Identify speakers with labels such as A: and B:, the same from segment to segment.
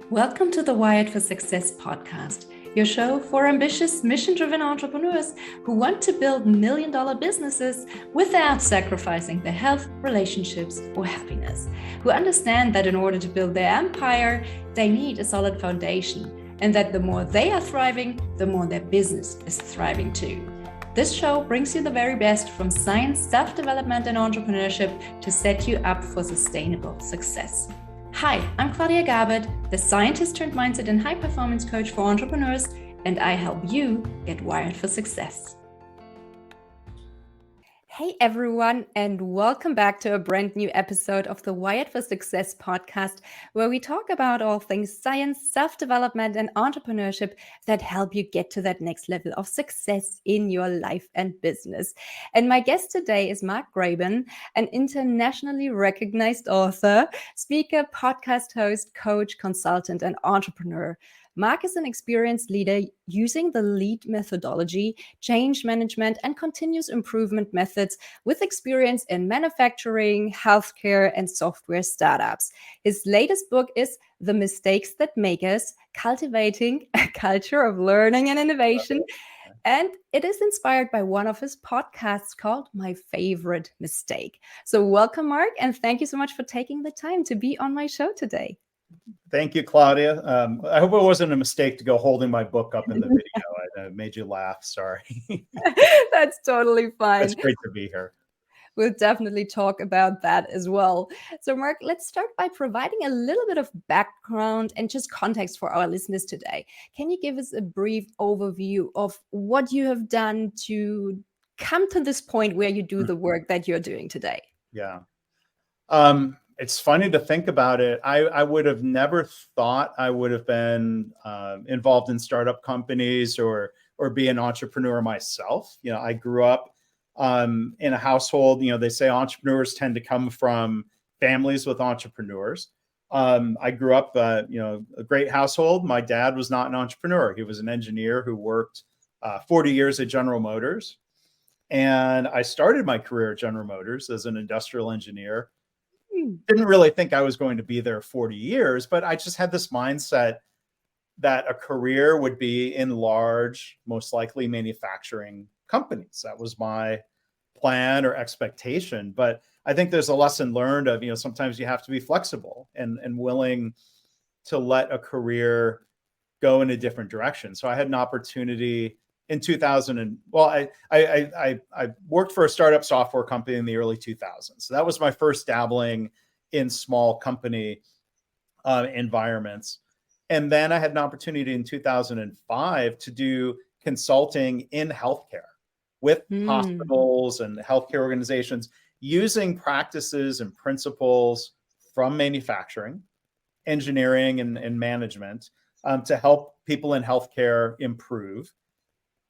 A: Welcome to the Wired for Success podcast, your show for ambitious, mission-driven entrepreneurs who want to build million-dollar businesses without sacrificing their health, relationships, or happiness, who understand that in order to build their empire, they need a solid foundation, and that the more they are thriving, the more their business is thriving too. This show brings you the very best from science, self-development, and entrepreneurship to set you up for sustainable success. Hi, I'm Claudia Garbutt, the scientist turned mindset and high-performance coach for entrepreneurs, and I help you get wired for success. Hey everyone, and welcome back to a brand new episode of the Wired for Success podcast, where we talk about all things science, self-development, and entrepreneurship that help you get to that next level of success in your life and business. And my guest today is Mark Graban, an internationally recognized author, speaker, podcast host, coach, consultant, and entrepreneur. Mark is an experienced leader using the LEAD methodology, change management, and continuous improvement methods with experience in manufacturing, healthcare, and software startups. His latest book is The Mistakes That Make Us: Cultivating a Culture of Learning and Innovation. And it is inspired by one of his podcasts called My Favorite Mistake. So welcome, Mark, and thank you so much for taking the time to be on my show today.
B: Thank you, Claudia. I hope it wasn't a mistake to go holding my book up in the video. I made you laugh. Sorry.
A: That's totally fine.
B: It's great to be here.
A: We'll definitely talk about that as well. So, Mark, let's start by providing a little bit of background and just context for our listeners today. Can you give us a brief overview of what you have done to come to this point where you do the work that you're doing today?
B: Yeah. It's funny to think about it. I would have never thought I would have been involved in startup companies or be an entrepreneur myself. You know, I grew up in a household. You know, they say entrepreneurs tend to come from families with entrepreneurs. I grew up, a great household. My dad was not an entrepreneur. He was an engineer who worked 40 years at General Motors. And I started my career at General Motors as an industrial engineer. Didn't really think I was going to be there 40 years, but I just had this mindset that a career would be in large, most likely manufacturing companies. That was my plan or expectation. But I think there's a lesson learned of, sometimes you have to be flexible and willing to let a career go in a different direction. So I had an opportunity in 2000, I worked for a startup software company in the early 2000s. So that was my first dabbling in small company environments. And then I had an opportunity in 2005 to do consulting in healthcare with hospitals and healthcare organizations, using practices and principles from manufacturing, engineering, and management to help people in healthcare improve.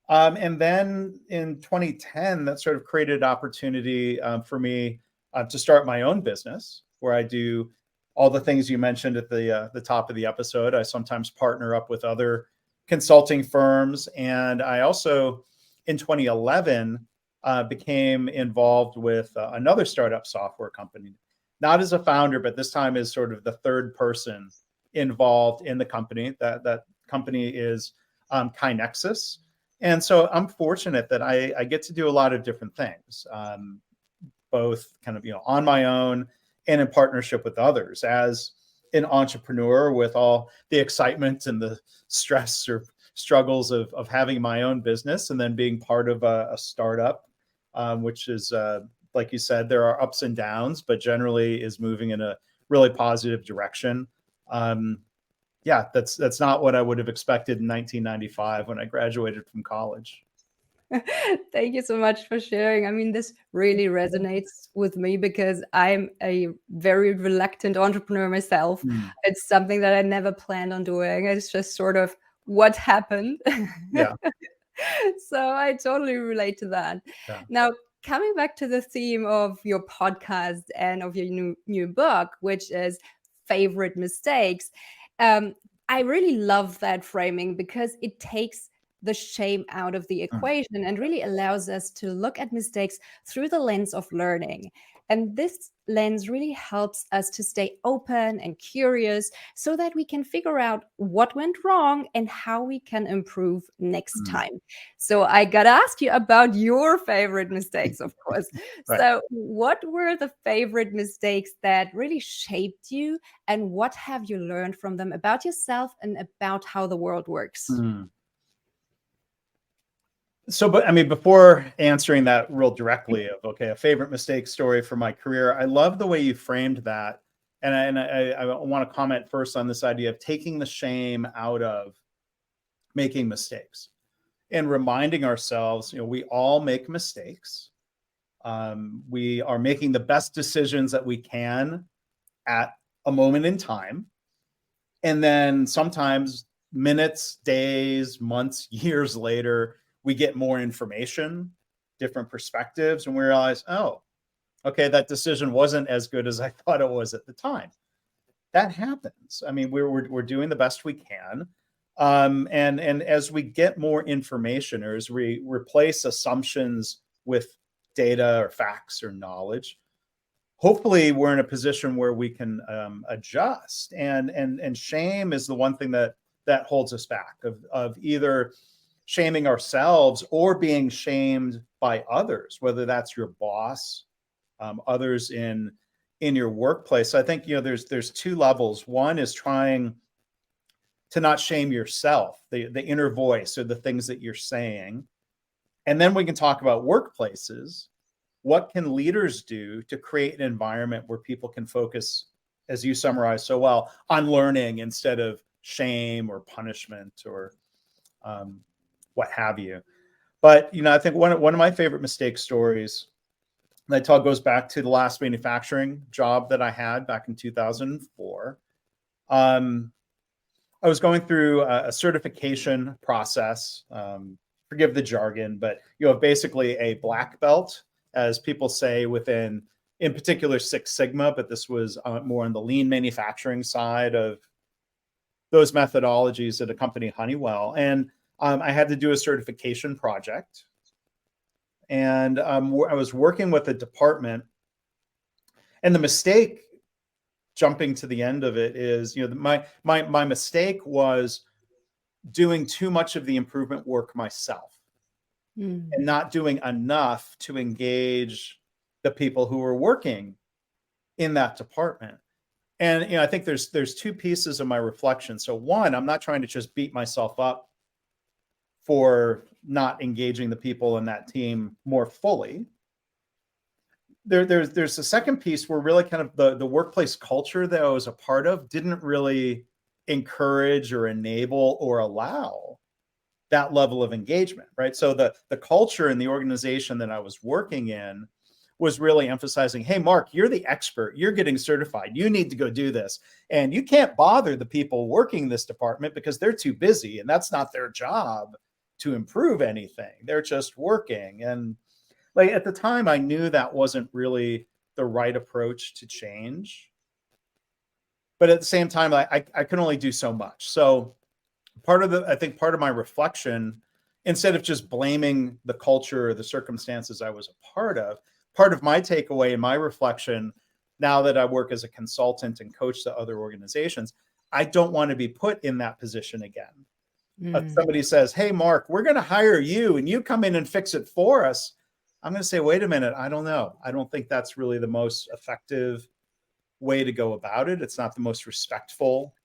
B: And then in 2010, that sort of created opportunity for me to start my own business, where I do all the things you mentioned at the top of the episode. I sometimes partner up with other consulting firms. And I also, in 2011, became involved with another startup software company, not as a founder, but this time as sort of the third person involved in the company. That company is Kinexus. And so I'm fortunate that I get to do a lot of different things, both kind of, on my own and in partnership with others. As an entrepreneur, with all the excitement and the stress or struggles of having my own business, and then being part of a startup, which is, like you said, there are ups and downs, but generally is moving in a really positive direction. That's not what I would have expected in 1995 when I graduated from college.
A: Thank you so much for sharing. I mean, this really resonates with me because I'm a very reluctant entrepreneur myself. It's something that I never planned on doing. It's just sort of what happened.
B: Yeah.
A: So I totally relate to that.
B: Yeah.
A: Now, coming back to the theme of your podcast and of your new book, which is Favorite Mistakes. I really love that framing because it takes the shame out of the equation and really allows us to look at mistakes through the lens of learning. And this lens really helps us to stay open and curious so that we can figure out what went wrong and how we can improve next
B: Mm,
A: time. So I gotta ask you about your favorite mistakes, of course.
B: right.
A: So, what were the favorite mistakes that really shaped you, and what have you learned from them about yourself and about how the world works?
B: Mm. So, but I mean, before answering that real directly of, okay, a favorite mistake story for my career, I love the way you framed that. I want to comment first on this idea of taking the shame out of making mistakes and reminding ourselves, we all make mistakes. We are making the best decisions that we can at a moment in time. And then sometimes minutes, days, months, years later, we get more information, different perspectives, and we realize, oh, okay, that decision wasn't as good as I thought it was at the time. That happens. I mean, we're doing the best we can. And as we get more information, or as we replace assumptions with data or facts or knowledge, hopefully we're in a position where we can adjust. And shame is the one thing that holds us back of either shaming ourselves or being shamed by others, whether that's your boss, others in your workplace. I think there's two levels. One is trying to not shame yourself, the inner voice or the things that you're saying. And then we can talk about workplaces. What can leaders do to create an environment where people can focus, as you summarized so well, on learning instead of shame or punishment or what have you? But I think one of my favorite mistake stories that goes back to the last manufacturing job that I had back in 2004. I was going through a certification process. Forgive the jargon, but you have basically a black belt, as people say, within, in particular, Six Sigma, but this was more on the lean manufacturing side of those methodologies at a company, Honeywell. And I had to do a certification project. And I was working with a department. And the mistake, jumping to the end of it, is, my mistake was doing too much of the improvement work myself and not doing enough to engage the people who were working in that department. And I think there's two pieces of my reflection. So one, I'm not trying to just beat myself up for not engaging the people in that team more fully. There's a second piece where really kind of the workplace culture that I was a part of didn't really encourage or enable or allow that level of engagement, right? So the culture in the organization that I was working in was really emphasizing, hey, Mark, you're the expert. You're getting certified. You need to go do this. And you can't bother the people working in this department because they're too busy, and that's not their job to improve anything. They're just working. And like at the time, I knew that wasn't really the right approach to change. But at the same time, I can only do so much. So I think part of my reflection, instead of just blaming the culture or the circumstances I was a part of my takeaway and my reflection, now that I work as a consultant and coach to other organizations, I don't want to be put in that position again. If somebody says, hey, Mark, we're going to hire you and you come in and fix it for us, I'm going to say, wait a minute, I don't know. I don't think that's really the most effective way to go about it. It's not the most respectful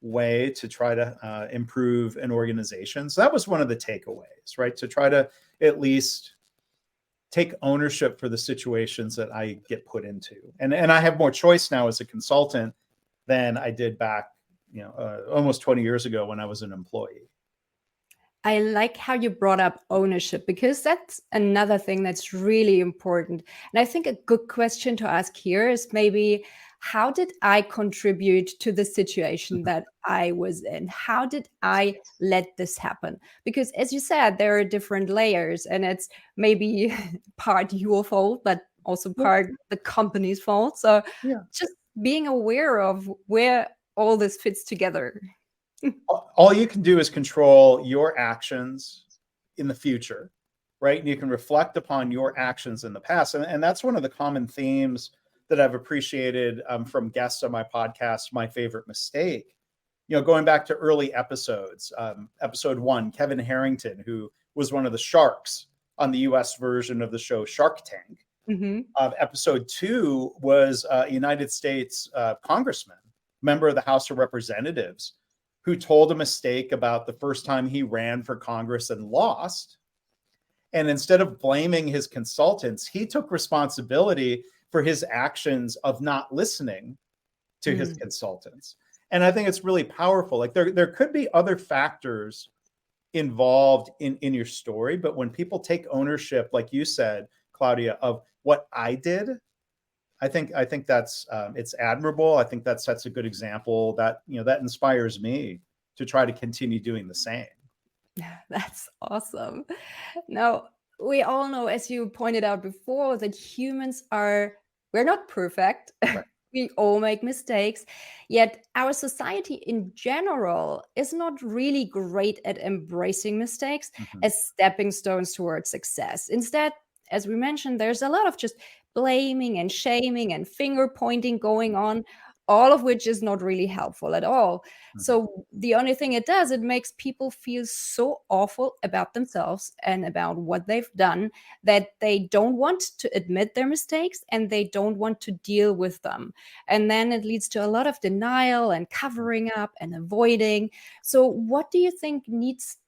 B: way to try to improve an organization. So that was one of the takeaways, right? To try to at least take ownership for the situations that I get put into. And I have more choice now as a consultant than I did back, almost 20 years ago when I was an employee.
A: I like how you brought up ownership, because that's another thing that's really important. And I think a good question to ask here is maybe, how did I contribute to the situation that I was in? How did I let this happen? Because as you said, there are different layers, and it's maybe part your fault, but also
B: Yeah.
A: part the company's fault. So
B: Yeah.
A: just being aware of where all this fits together.
B: All you can do is control your actions in the future. right? And you can reflect upon your actions in the past. And that's one of the common themes that I've appreciated from guests on my podcast, My Favorite Mistake. Going back to early episodes, episode 1, Kevin Harrington, who was one of the sharks on the US version of the show Shark Tank.
A: Mm-hmm.
B: Episode 2 was a United States congressman, member of the House of Representatives, who told a mistake about the first time he ran for Congress and lost. And instead of blaming his consultants, he took responsibility for his actions of not listening to his consultants. And I think it's really powerful. Like there could be other factors involved in your story, but when people take ownership, like you said, Claudia, of what I did, I think that's it's admirable. I think that sets a good example that that inspires me to try to continue doing the same.
A: That's awesome. Now, we all know, as you pointed out before, that we're not perfect.
B: Right.
A: We all make mistakes, yet our society in general is not really great at embracing mistakes as stepping stones towards success. Instead, as we mentioned, there's a lot of just blaming and shaming and finger pointing going on, all of which is not really helpful at all. So the only thing it does, it makes people feel so awful about themselves and about what they've done that they don't want to admit their mistakes and they don't want to deal with them. And then it leads to a lot of denial and covering up and avoiding. So what do you think needs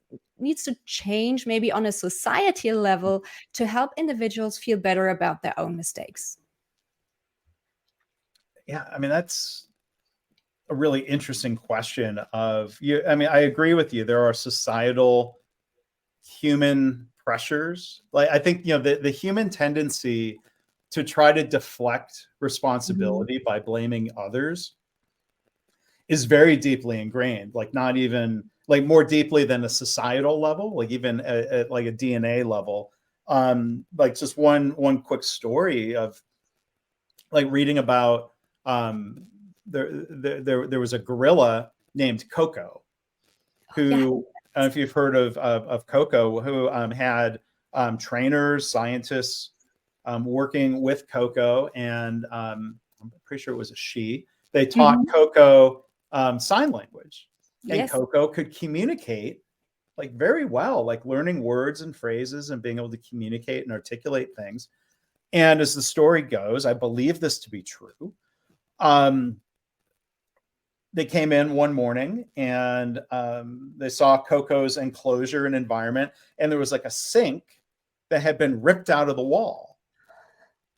A: to change, maybe on a societal level, to help individuals feel better about their own mistakes?
B: Yeah, I mean, that's a really interesting question of you. I mean, I agree with you. There are societal human pressures. Like, I think, the human tendency to try to deflect responsibility by blaming others is very deeply ingrained, like not even like more deeply than a societal level, like even at like a DNA level. Like just one quick story of like reading about there was a gorilla named Coco who, I don't know if you've heard of Coco, who had trainers, scientists working with Coco, and I'm pretty sure it was a she. They taught Coco sign language, and Coco could communicate like very well, like learning words and phrases and being able to communicate and articulate things. And as the story goes, I believe this to be true. They came in one morning and they saw Coco's enclosure and environment, and there was like a sink that had been ripped out of the wall.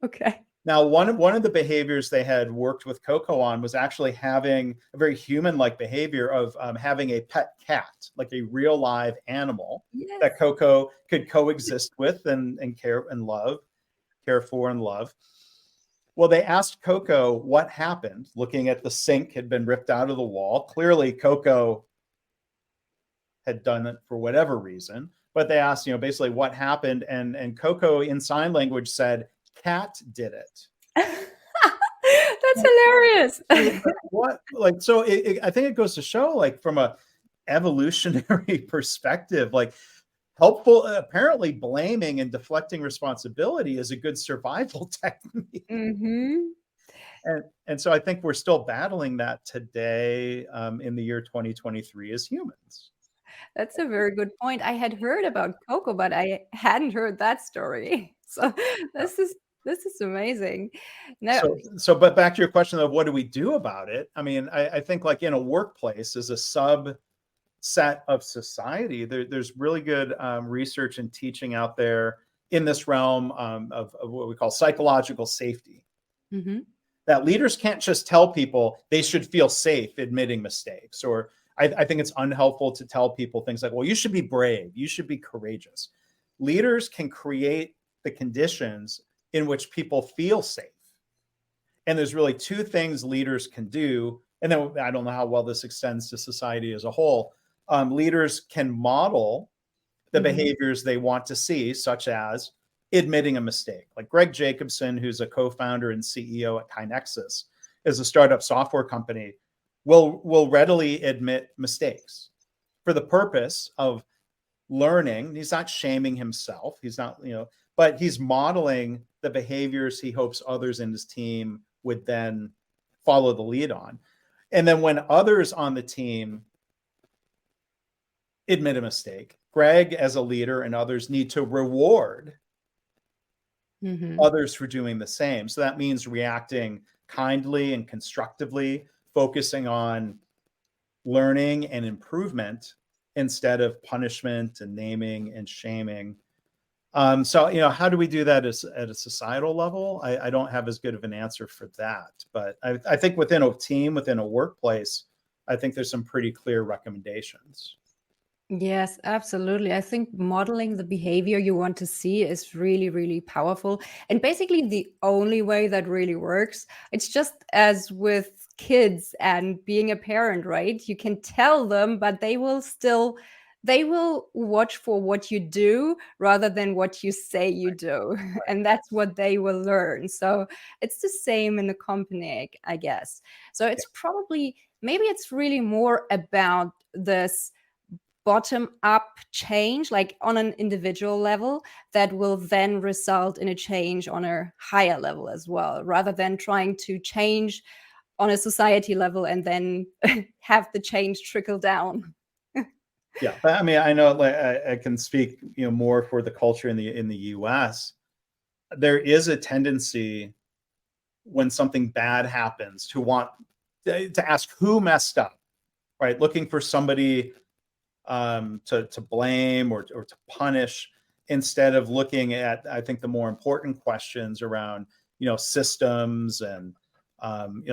A: Okay.
B: Now, one of the behaviors they had worked with Coco on was actually having a very human-like behavior of having a pet cat, like a real live animal that Coco could coexist with and care for and love. Well, they asked Coco what happened, looking at the sink had been ripped out of the wall. Clearly, Coco had done it for whatever reason, but they asked, basically what happened. And Coco in sign language said, "Cat did it."
A: That's hilarious.
B: What? Like, so I think it goes to show, like, from a evolutionary perspective, like, helpful, apparently blaming and deflecting responsibility is a good survival technique. And so I think we're still battling that today in the year 2023 as humans.
A: That's a very good point. I had heard about Coco, but I hadn't heard that story. So this is amazing. Now,
B: But back to your question of what do we do about it? I mean, I think like in a workplace as a subset of society, there's really good research and teaching out there in this realm of what we call psychological safety. That leaders can't just tell people they should feel safe admitting mistakes, or I think it's unhelpful to tell people things like, well, you should be brave, you should be courageous. Leaders can create the conditions in which people feel safe. And there's really two things leaders can do. And then I don't know how well this extends to society as a whole. Leaders can model the behaviors they want to see, such as admitting a mistake. Like Greg Jacobson, who's a co-founder and CEO at Kinexus, is a startup software company, will readily admit mistakes for the purpose of learning. He's not shaming himself. He's not, but he's modeling the behaviors he hopes others in his team would then follow the lead on. And then when others on the team admit a mistake, Greg, as a leader, and others need to reward others for doing the same. So that means reacting kindly and constructively, focusing on learning and improvement instead of punishment and naming and shaming. So, how do we do that at a societal level? I don't have as good of an answer for that. But I think within a team, within a workplace, I think there's some pretty clear recommendations.
A: Yes, absolutely. I think modeling the behavior you want to see is really, really powerful. And basically, the only way that really works, it's just as with kids and being a parent, right? You can tell them, but they will watch for what you do rather than what you say you do. And that's what they will learn. So it's the same in the company, I guess. So it's probably, maybe it's really more about this bottom up change, like on an individual level, that will then result in a change on a higher level as well, rather than trying to change on a society level and then have the change trickle down.
B: Yeah, but I mean, I know, like, I can speak, more for the culture in the U.S. There is a tendency when something bad happens to ask who messed up, right? Looking for somebody to blame or to punish, instead of looking at, I think, the more important questions around, systems and,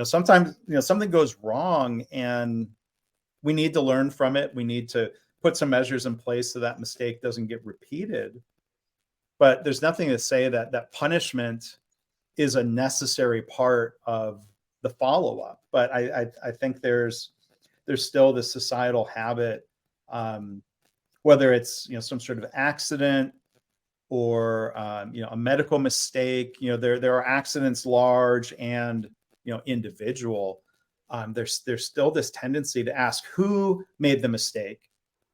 B: sometimes, something goes wrong and we need to learn from it. We need to put some measures in place so that mistake doesn't get repeated. But there's nothing to say that punishment is a necessary part of the follow-up. But I think there's still this societal habit, whether it's some sort of accident or a medical mistake. There are accidents, large and individual. There's still this tendency to ask who made the mistake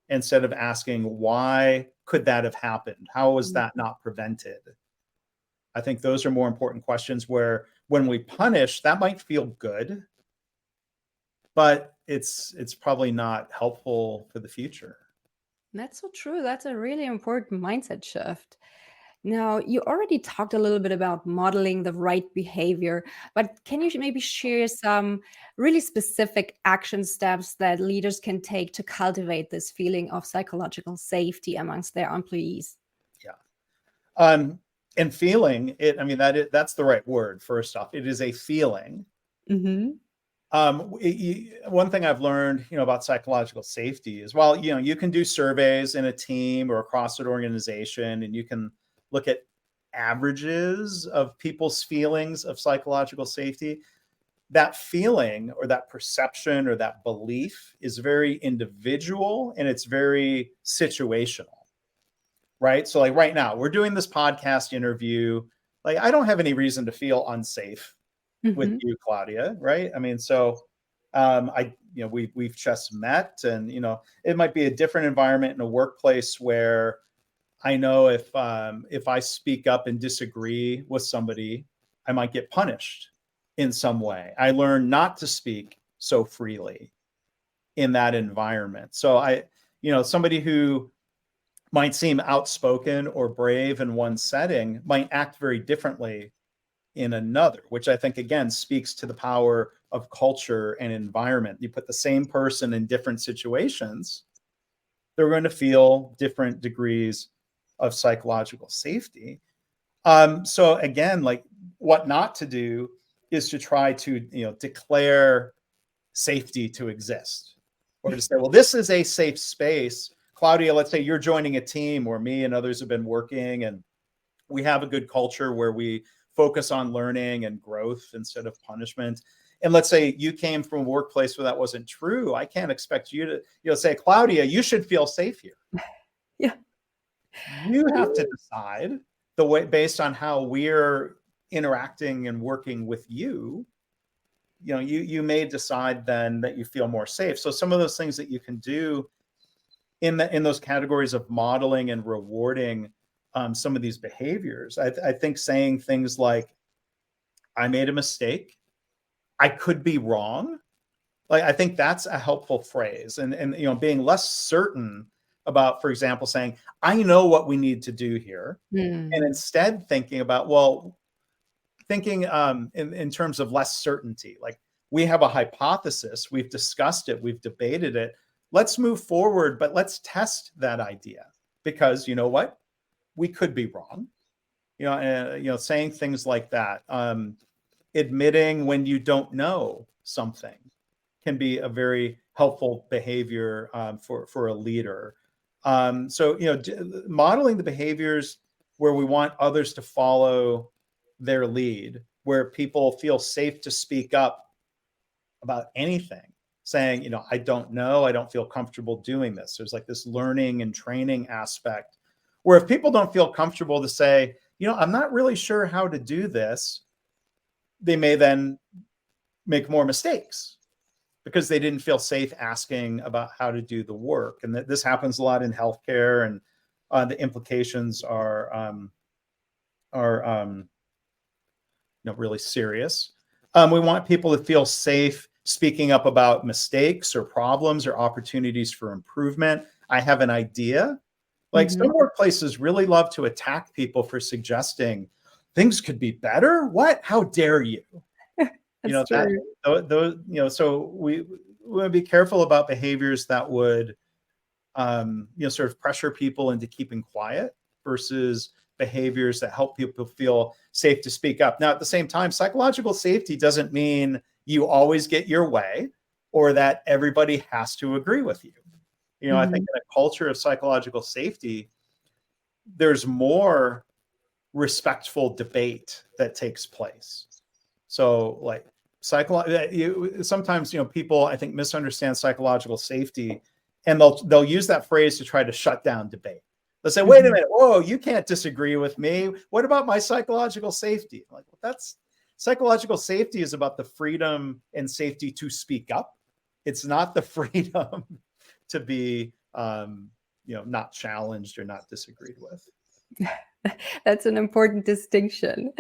B: instead of asking why could that have happened? How was that not prevented? I think those are more important questions, where when we punish, that might feel good, but it's probably not helpful for the future.
A: That's so true. That's a really important mindset shift. Now, you already talked a little bit about modeling the right behavior, but can you maybe share some really specific action steps that leaders can take to cultivate this feeling of psychological safety amongst their employees?
B: Yeah. And feeling it, I mean, that's the right word. First off, it is a feeling.
A: Hmm.
B: One thing I've learned, about psychological safety is, while, you can do surveys in a team or across an organization, and you can look at averages of people's feelings of psychological safety. That feeling or that perception or that belief is very individual, and it's very situational, right? So, like, right now, we're doing this podcast interview. Like, I don't have any reason to feel unsafe with
A: Hmm.
B: you, Claudia, right? I mean, so we've just met, and it might be a different environment in a workplace where I know if I speak up and disagree with somebody, I might get punished in some way. I learn not to speak so freely in that environment. So somebody who might seem outspoken or brave in one setting might act very differently in another, which I think, again, speaks to the power of culture and environment. You put the same person in different situations, they're going to feel different degrees of psychological safety. So again, like, what not to do is to try to declare safety to exist, or to say, well, this is a safe space. Claudia, let's say you're joining a team where me and others have been working, and we have a good culture where we focus on learning and growth instead of punishment. And let's say you came from a workplace where that wasn't true. I can't expect you to say, Claudia, you should feel safe here.
A: Yeah.
B: You have to decide the way, based on how we're interacting and working with you. You may decide then that you feel more safe. So some of those things that you can do in those categories of modeling and rewarding some of these behaviors. I think saying things like, I made a mistake, I could be wrong. Like, I think that's a helpful phrase. And being less certain about, for example, saying, I know what we need to do here. And
A: Mm.
B: instead thinking about, well, thinking in terms of less certainty, like, we have a hypothesis, we've discussed it, we've debated it. Let's move forward, but let's test that idea, because you know what? We could be wrong. Saying things like that, admitting when you don't know something can be a very helpful behavior for a leader. Modeling the behaviors where we want others to follow their lead, where people feel safe to speak up about anything, saying, I don't know, I don't feel comfortable doing this. There's like this learning and training aspect where if people don't feel comfortable to say, I'm not really sure how to do this, they may then make more mistakes because they didn't feel safe asking about how to do the work. And this happens a lot in healthcare, and the implications are really serious. We want people to feel safe speaking up about mistakes or problems or opportunities for improvement. I have an idea. Like,
A: Mhm.
B: some workplaces really love to attack people for suggesting things could be better. What? How dare you?
A: That's true.
B: So we want to be careful about behaviors that would, sort of pressure people into keeping quiet versus behaviors that help people feel safe to speak up. Now, at the same time, psychological safety doesn't mean you always get your way or that everybody has to agree with you. I think
A: Mhm.
B: in a culture of psychological safety, there's more respectful debate that takes place. So, like, sometimes people, I think, misunderstand psychological safety, and they'll use that phrase to try to shut down debate. They'll say, "Wait a
A: Mhm.
B: minute, whoa, you can't disagree with me. What about my psychological safety?" Like, well, that's psychological safety is about the freedom and safety to speak up. It's not the freedom to be, not challenged or not disagreed with.
A: That's an important distinction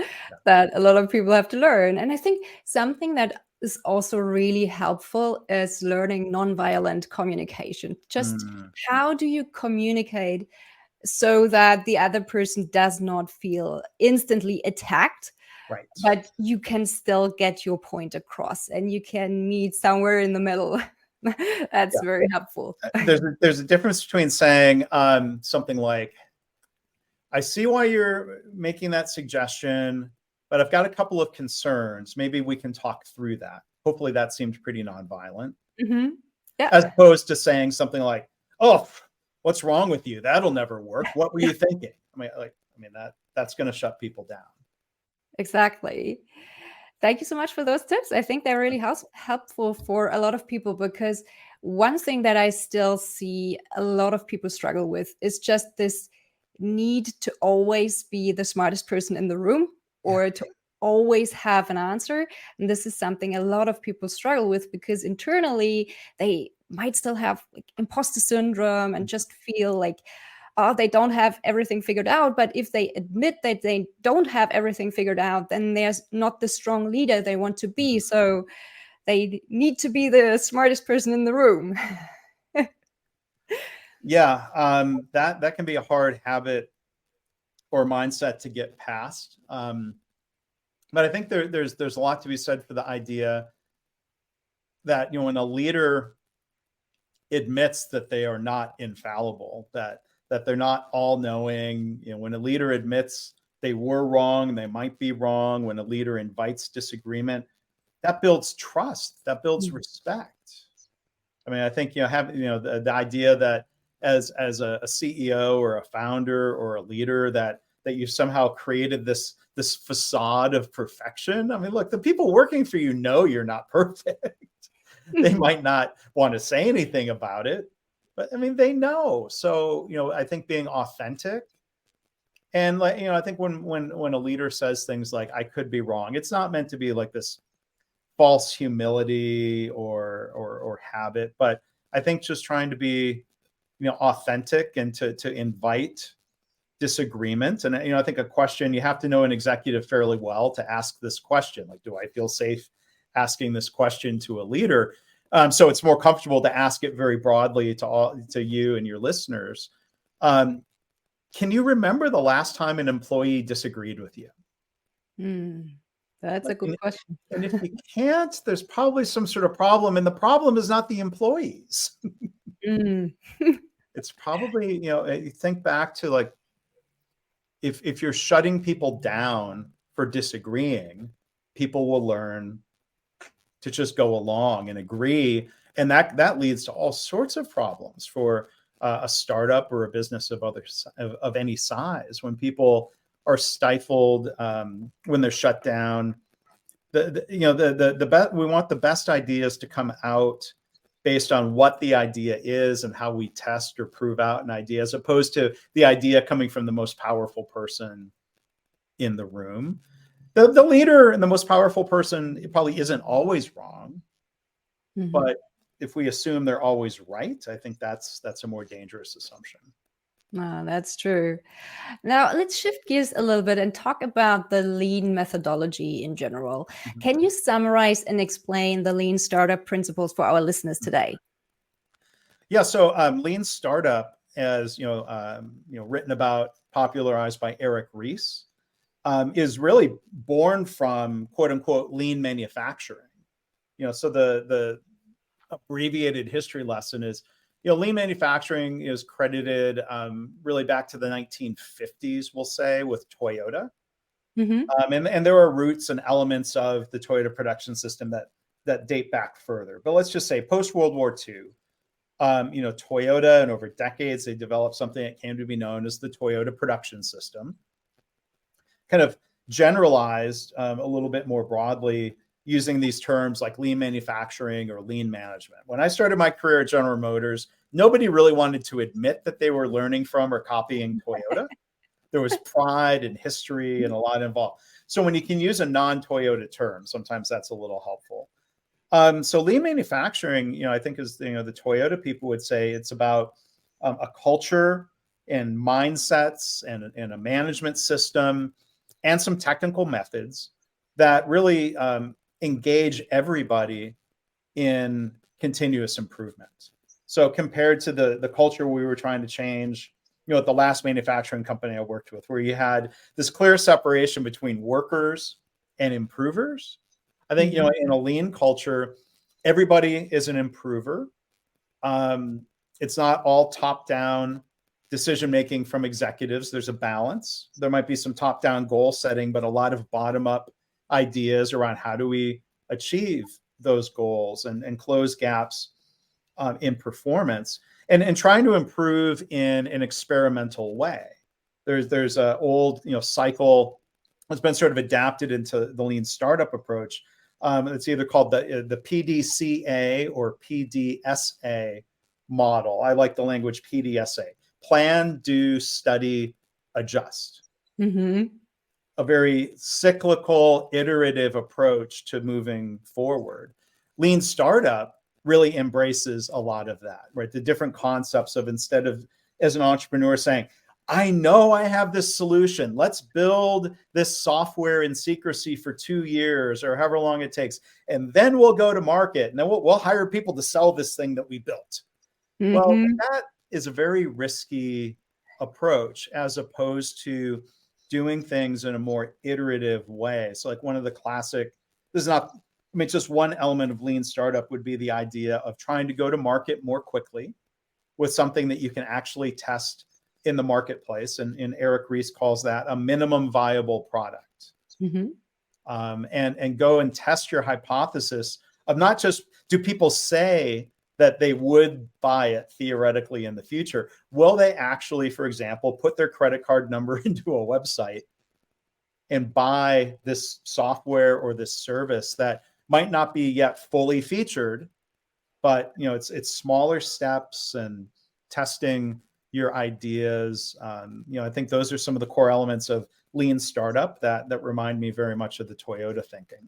A: that a lot of people have to learn. And I think something that is also really helpful is learning nonviolent communication. Just
B: Mm,
A: how do you communicate so that the other person does not feel instantly attacked,
B: right.
A: but you can still get your point across and you can meet somewhere in the middle. That's very helpful.
B: There's a difference between saying something like, I see why you're making that suggestion, but I've got a couple of concerns. Maybe we can talk through that. Hopefully that seemed pretty nonviolent,
A: Mhm. Yeah,
B: as opposed to saying something like, "Oh, what's wrong with you? That'll never work. What were you thinking?" That's going to shut people down.
A: exactly. Thank you so much for those tips. I think they're really helpful for a lot of people because one thing that I still see a lot of people struggle with is just this need to always be the smartest person in the room
B: Yeah.
A: or to always have an answer. And this is something a lot of people struggle with because internally they might still have like imposter syndrome and just feel like they don't have everything figured out. But if they admit that they don't have everything figured out, then there's not the strong leader they want to be. So they need to be the smartest person in the room.
B: Yeah, that can be a hard habit or mindset to get past. But I think there's a lot to be said for the idea that when a leader admits that they are not infallible, that they're not all knowing, when a leader admits they were wrong, they might be wrong, when a leader invites disagreement, that builds trust, that builds respect. I think have the idea that as a CEO or a founder or a leader that you somehow created this facade of perfection. Look, the people working for you know you're not perfect. They might not want to say anything about it, but they know. So I think being authentic, and I think when a leader says things like, I could be wrong, it's not meant to be like this false humility or habit, but I think just trying to be authentic and to invite disagreement. And, I think a question, you have to know an executive fairly well to ask this question. Like, do I feel safe asking this question to a leader? So it's more comfortable to ask it very broadly to you and your listeners. Can you remember the last time an employee disagreed with you?
A: That's a good question.
B: And if you can't, there's probably some sort of problem. And the problem is not the employees. It's probably, you think back to like, if you're shutting people down for disagreeing, people will learn to just go along and agree. And that leads to all sorts of problems for a startup or a business of any size. When people are stifled, when they're shut down, we want the best ideas to come out based on what the idea is and how we test or prove out an idea, as opposed to the idea coming from the most powerful person in the room. The leader and the most powerful person, it probably isn't always wrong, but if we assume they're always right, I think that's a more dangerous assumption.
A: That's true. Now, let's shift gears a little bit and talk about the lean methodology in general. Can you summarize and explain the lean startup principles for our listeners today?
B: Yeah, so lean startup, as written about, popularized by Eric Ries, is really born from quote unquote lean manufacturing. So the abbreviated history lesson is, lean manufacturing is credited really back to the 1950s, we'll say, with Toyota. And there are roots and elements of the Toyota production system that date back further. But let's just say post-World War II, Toyota, and over decades, they developed something that came to be known as the Toyota production system, kind of generalized a little bit more broadly using these terms like lean manufacturing or lean management. When I started my career at General Motors, nobody really wanted to admit that they were learning from or copying Toyota. There was pride and history and a lot involved. So when you can use a non-Toyota term, sometimes that's a little helpful. So lean manufacturing, I think is, the Toyota people would say it's about a culture and mindsets and a management system and some technical methods that really engage everybody in continuous improvement. So compared to the culture we were trying to change, at the last manufacturing company I worked with, where you had this clear separation between workers and improvers, I think, in a lean culture, everybody is an improver. It's not all top-down decision-making from executives. There's a balance. There might be some top-down goal setting, but a lot of bottom-up ideas around how do we achieve those goals and close gaps in performance, and trying to improve in an experimental way. There's an old cycle that's been sort of adapted into the lean startup approach. It's either called the PDCA or PDSA model. I like the language PDSA: plan, do, study, adjust. A very cyclical, iterative approach to moving forward. Lean startup really embraces a lot of that, right? The different concepts of, instead of, as an entrepreneur, saying, I know I have this solution, let's build this software in secrecy for 2 years or however long it takes, and then we'll go to market, and then we'll hire people to sell this thing that we built. Well, that is a very risky approach, as opposed to doing things in a more iterative way. So like one of the classic, this is not, it's just one element of lean startup would be the idea of trying to go to market more quickly with something that you can actually test in the marketplace. And Eric Ries calls that a minimum viable product. And go and test your hypothesis of not just, do people say that they would buy it theoretically in the future? Will they actually, for example, put their credit card number into a website and buy this software or this service that might not be yet fully featured, but it's smaller steps and testing your ideas. I think those are some of the core elements of lean startup that remind me very much of the Toyota thinking.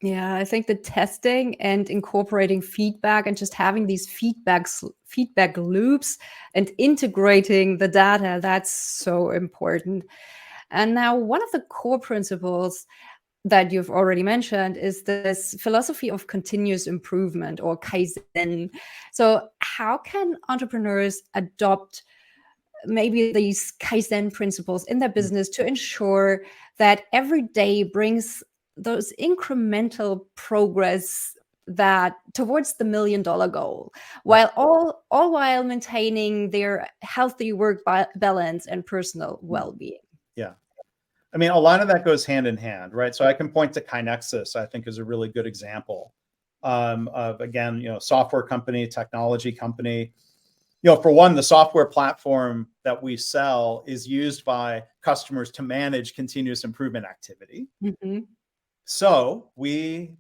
A: Yeah, I think the testing and incorporating feedback and just having these feedback loops and integrating the data, that's so important. And now one of the core principles that you've already mentioned is this philosophy of continuous improvement or Kaizen. So how can entrepreneurs adopt maybe these Kaizen principles in their business to ensure that every day brings those incremental progress that towards the $1 million goal,
B: Right.
A: while all while maintaining their healthy work balance and personal
B: Mm.
A: well-being?
B: Yeah. I mean, a lot of that goes hand in hand, right? So I can point to Kinexus, I think is a really good example of, again, software company, technology company. For one, the software platform that we sell is used by customers to manage continuous improvement activity.
A: Mhm.
B: So we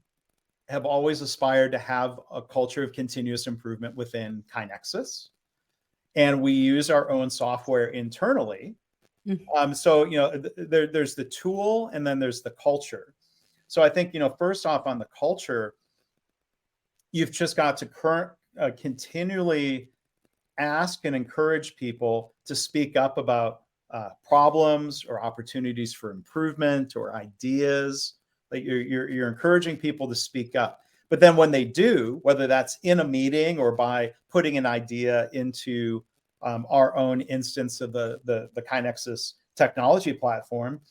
B: have always aspired to have a culture of continuous improvement within Kinexus. And we use our own software internally. So, there's the tool and then there's the culture. So I think, first off on the culture, you've just got to continually ask and encourage people to speak up about problems or opportunities for improvement or ideas. Like you're encouraging people to speak up. But then when they do, whether that's in a meeting or by putting an idea into our own instance of the Kinexus technology platform,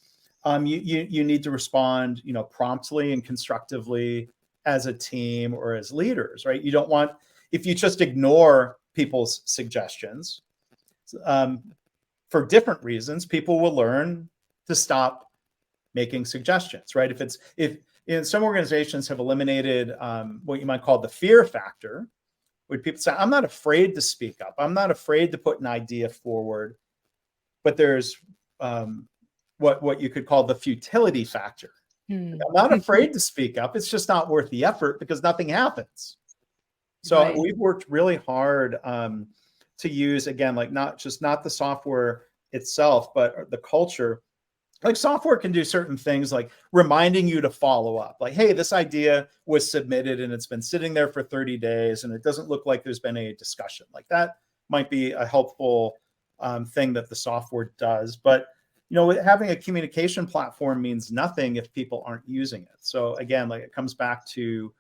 B: you need to respond, promptly and constructively as a team or as leaders, right? You don't want, if you just ignore people's suggestions for different reasons, people will learn to stop making suggestions, right? If some organizations have eliminated what you might call the fear factor, where people say, I'm not afraid to speak up, I'm not afraid to put an idea forward, but there's what you could call the futility factor.
A: Hmm.
B: I'm not afraid to speak up, it's just not worth the effort because nothing happens. So
A: Right.
B: we've worked really hard to use, again, like not the software itself, but the culture. Like software can do certain things like reminding you to follow up. Like, hey, this idea was submitted and it's been sitting there for 30 days and it doesn't look like there's been a discussion. Like that might be a helpful thing that the software does. But having a communication platform means nothing if people aren't using it. So again, like it comes back to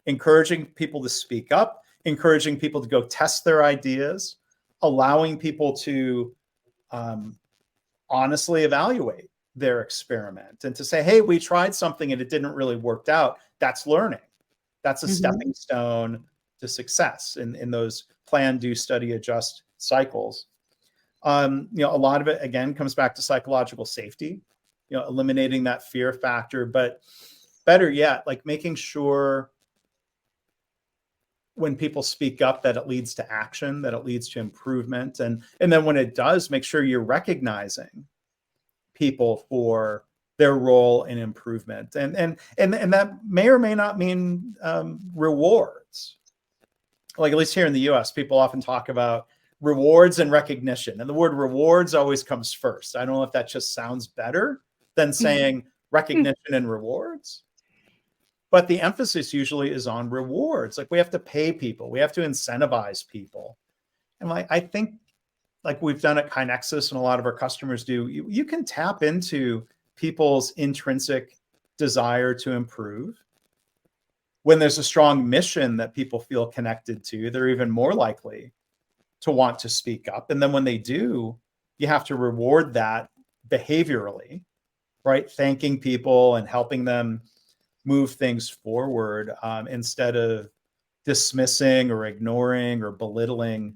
B: encouraging people to speak up, encouraging people to go test their ideas, allowing people to honestly evaluate their experiment and to say, hey, we tried something and it didn't really work out. That's learning. That's a stepping stone to success in those plan, do, study, adjust cycles. A lot of it, again, comes back to psychological safety, eliminating that fear factor, but better yet, like making sure when people speak up that it leads to action, that it leads to improvement. And then when it does, make sure you're recognizing people for their role in improvement. And that may or may not mean rewards. Like at least here in the US, people often talk about rewards and recognition. And the word rewards always comes first. I don't know if that just sounds better than saying recognition and rewards. But the emphasis usually is on rewards. Like we have to pay people, we have to incentivize people. And like I think like we've done at Kinexus and a lot of our customers do, you can tap into people's intrinsic desire to improve. When there's a strong mission that people feel connected to, they're even more likely to want to speak up. And then when they do, you have to reward that behaviorally, right? Thanking people and helping them move things forward instead of dismissing or ignoring or belittling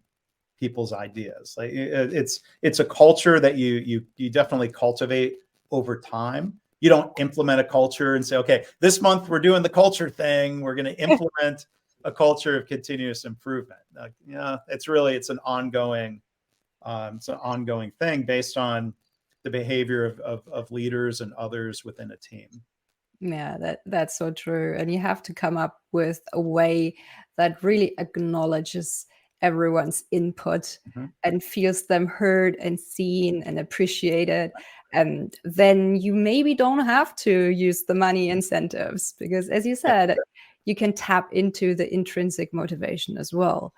B: people's ideas. Like it's a culture that you definitely cultivate over time. You don't implement a culture and say, okay, this month we're doing the culture thing. We're going to implement a culture of continuous improvement. It's an ongoing thing based on the behavior of leaders and others within a team.
A: Yeah, that's so true. And you have to come up with a way that really acknowledges everyone's input and feels them heard and seen and appreciated, and then you maybe don't have to use the money incentives, because as you said, you can tap into the intrinsic motivation as well.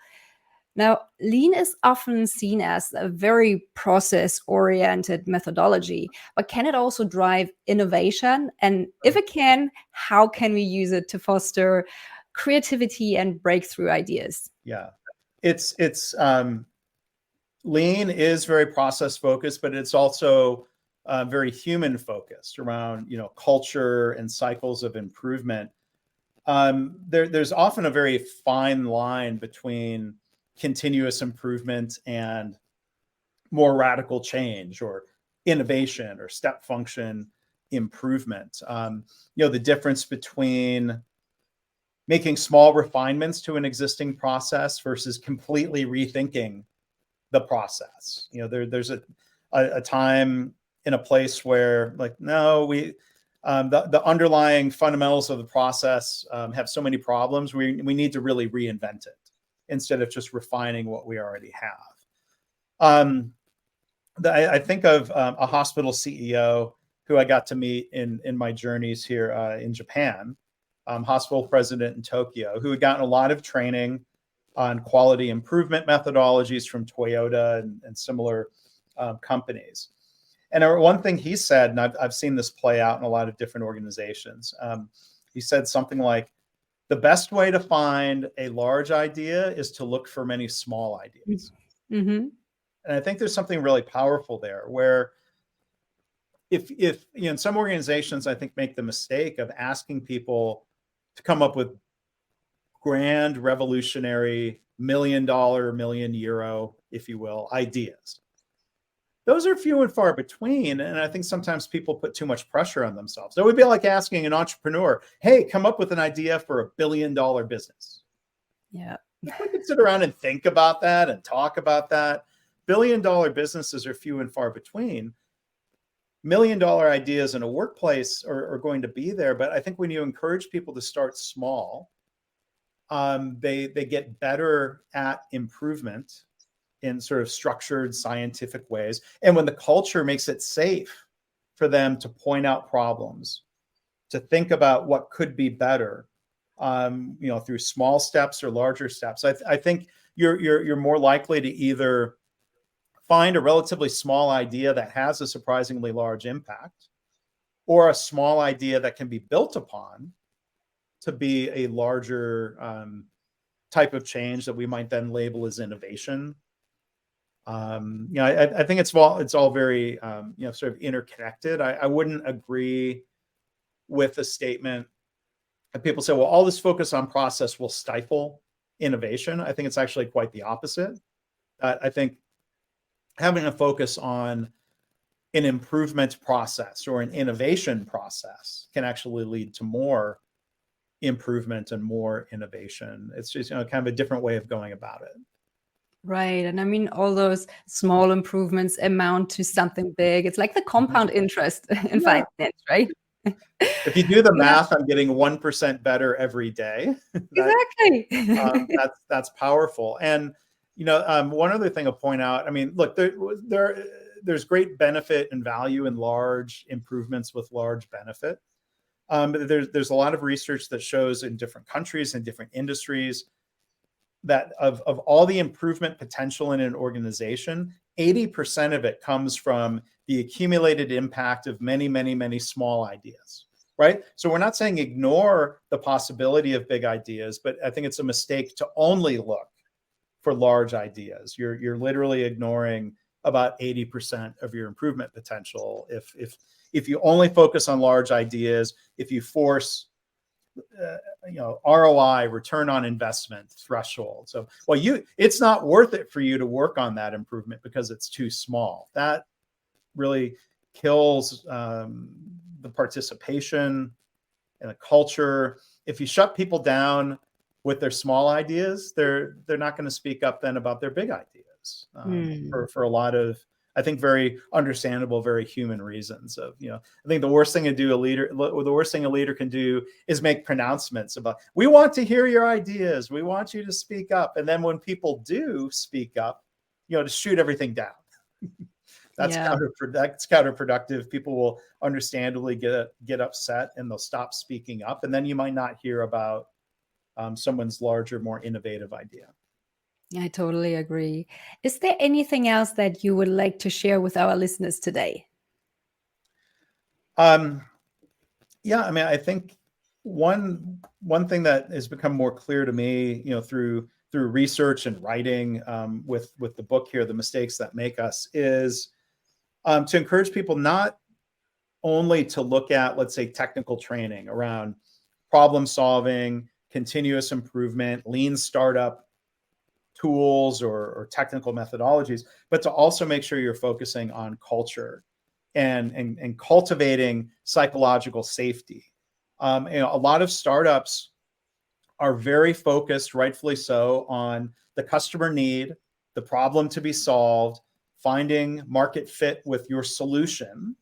A: Now, lean is often seen as a very process-oriented methodology, but can it also drive innovation? And if it can, how can we use it to foster creativity and breakthrough ideas?
B: Yeah, it's lean is very process focused, but it's also very human focused around, you know, culture and cycles of improvement. There's often a very fine line between continuous improvement and more radical change or innovation or step function improvement. You know, the difference between making small refinements to an existing process versus completely rethinking the process. You know, there's a time in a place where, like, no, the underlying fundamentals of the process have so many problems. We need to really reinvent it instead of just refining what we already have. I think of a hospital CEO who I got to meet in my journeys here in Japan, hospital president in Tokyo, who had gotten a lot of training on quality improvement methodologies from Toyota and similar companies. And one thing he said, and I've seen this play out in a lot of different organizations, he said something like, the best way to find a large idea is to look for many small ideas. And I think there's something really powerful there, where if you know, in some organizations, I think, make the mistake of asking people to come up with grand, revolutionary, $1 million, million euro, if you will, ideas. Those are few and far between. And I think sometimes people put too much pressure on themselves. It would be like asking an entrepreneur, hey, come up with an idea for $1 billion business.
A: Yeah.
B: We could sit around and think about that and talk about that. $1 billion businesses are few and far between. $1 million ideas in a workplace are going to be there. But I think when you encourage people to start small, they get better at improvement in sort of structured scientific ways. And when the culture makes it safe for them to point out problems, to think about what could be better, you know, through small steps or larger steps, I think you're more likely to either find a relatively small idea that has a surprisingly large impact, or a small idea that can be built upon to be a larger type of change that we might then label as innovation. You know, I think it's all very, you know, sort of interconnected. I wouldn't agree with the statement that people say, well, all this focus on process will stifle innovation. I think it's actually quite the opposite. I think having a focus on an improvement process or an innovation process can actually lead to more improvement and more innovation. It's just, you know, kind of a different way of going about it.
A: Right. And I mean, all those small improvements amount to something big. It's like the compound interest in finance, right?
B: If you do the math, I'm getting 1% better every day.
A: Exactly.
B: That's powerful. And, you know, one other thing I'll point out, I mean, look, there's great benefit and value in large improvements with large benefit. But there's a lot of research that shows in different countries and different industries that of all the improvement potential in an organization, 80% of it comes from the accumulated impact of many, many, many small ideas, right? So we're not saying ignore the possibility of big ideas, but I think it's a mistake to only look for large ideas. You're literally ignoring about 80% of your improvement potential if you only focus on large ideas, if you force you know, ROI, return on investment threshold. So, well, it's not worth it for you to work on that improvement because it's too small. That really kills the participation and the culture. If you shut people down with their small ideas, they're not going to speak up then about their big ideas for a lot of, I think very understandable, very human reasons of, I think the worst thing a leader can do is make pronouncements about, we want to hear your ideas. We want you to speak up. And then when people do speak up, to shoot everything down. That's counterproductive. People will understandably get upset and they'll stop speaking up. And then you might not hear about someone's larger, more innovative idea.
A: I totally agree. Is there anything else that you would like to share with our listeners today?
B: Yeah, I mean, I think one thing that has become more clear to me, through research and writing, with the book here, The Mistakes That Make Us, is to encourage people not only to look at, let's say, technical training around problem solving, continuous improvement, lean startup tools or technical methodologies, but to also make sure you're focusing on culture and cultivating psychological safety. A lot of startups are very focused, rightfully so, on the customer need, the problem to be solved, finding market fit with your solution.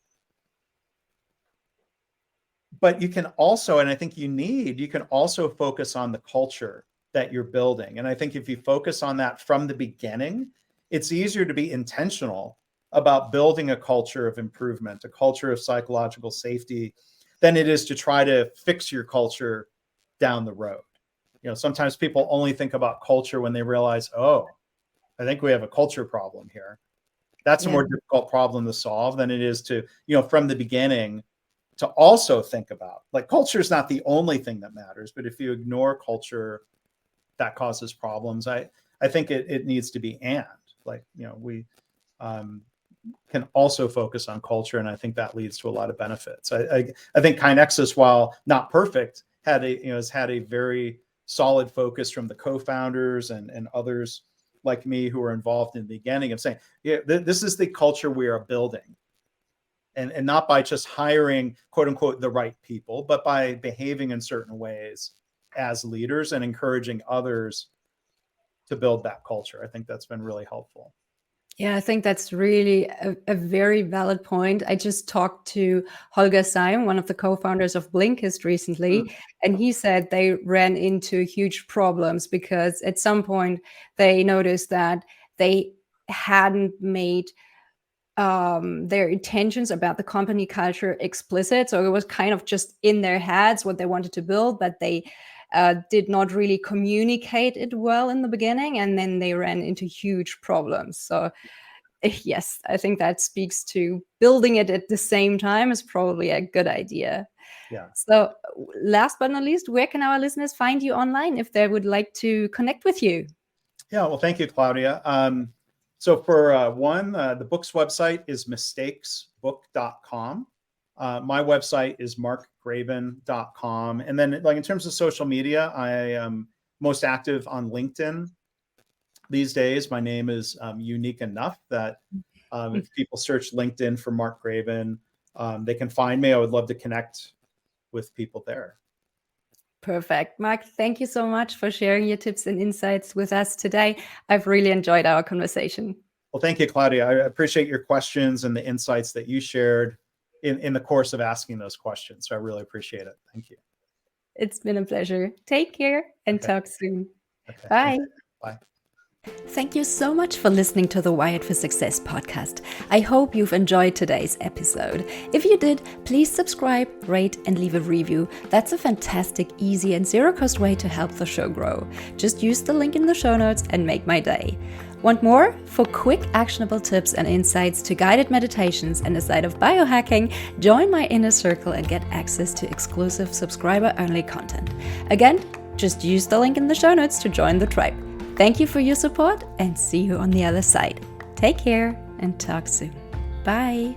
B: But you can also, and I think you can also focus on the culture that you're building. And I think if you focus on that from the beginning, it's easier to be intentional about building a culture of improvement, a culture of psychological safety, than it is to try to fix your culture down the road. Sometimes people only think about culture when they realize, oh, I think we have a culture problem here. That's a more difficult problem to solve than it is to, from the beginning, to also think about, like, culture is not the only thing that matters, but if you ignore culture, that causes problems. I think it needs to be we can also focus on culture, and I think that leads to a lot of benefits. I think KaiNexus, while not perfect, has had a very solid focus from the co-founders and others like me who are involved in the beginning of saying, this is the culture we are building. And not by just hiring, quote unquote, the right people, but by behaving in certain ways as leaders and encouraging others to build that culture. I think that's been really helpful.
A: Yeah, I think that's really a very valid point. I just talked to Holger Seim, one of the co-founders of Blinkist recently, and he said they ran into huge problems because at some point they noticed that they hadn't made their intentions about the company culture explicit. So it was kind of just in their heads what they wanted to build, but they did not really communicate it well in the beginning, and then they ran into huge problems. So yes, I think that speaks to building it at the same time is probably a good idea.
B: Yeah.
A: So last but not least, where can our listeners find you online if they would like to connect with you?
B: Yeah, well, thank you, Claudia. So for the book's website is mistakesbook.com. My website is markgraban.com. And then, like, in terms of social media, I am most active on LinkedIn these days. My name is unique enough that if people search LinkedIn for Mark Graban, they can find me. I would love to connect with people there.
A: Perfect. Mark, thank you so much for sharing your tips and insights with us today. I've really enjoyed our conversation.
B: Well, thank you, Claudia. I appreciate your questions and the insights that you shared in the course of asking those questions. So I really appreciate it. Thank you.
A: It's been a pleasure. Take care and talk soon.
B: Okay.
A: Bye.
B: Bye.
A: Thank you so much for listening to the Wired for Success podcast. I hope you've enjoyed today's episode. If you did, please subscribe, rate, and leave a review. That's a fantastic, easy, and zero-cost way to help the show grow. Just use the link in the show notes and make my day. Want more? For quick, actionable tips and insights to guided meditations and a side of biohacking, join my inner circle and get access to exclusive subscriber-only content. Again, just use the link in the show notes to join the tribe. Thank you for your support and see you on the other side. Take care and talk soon. Bye.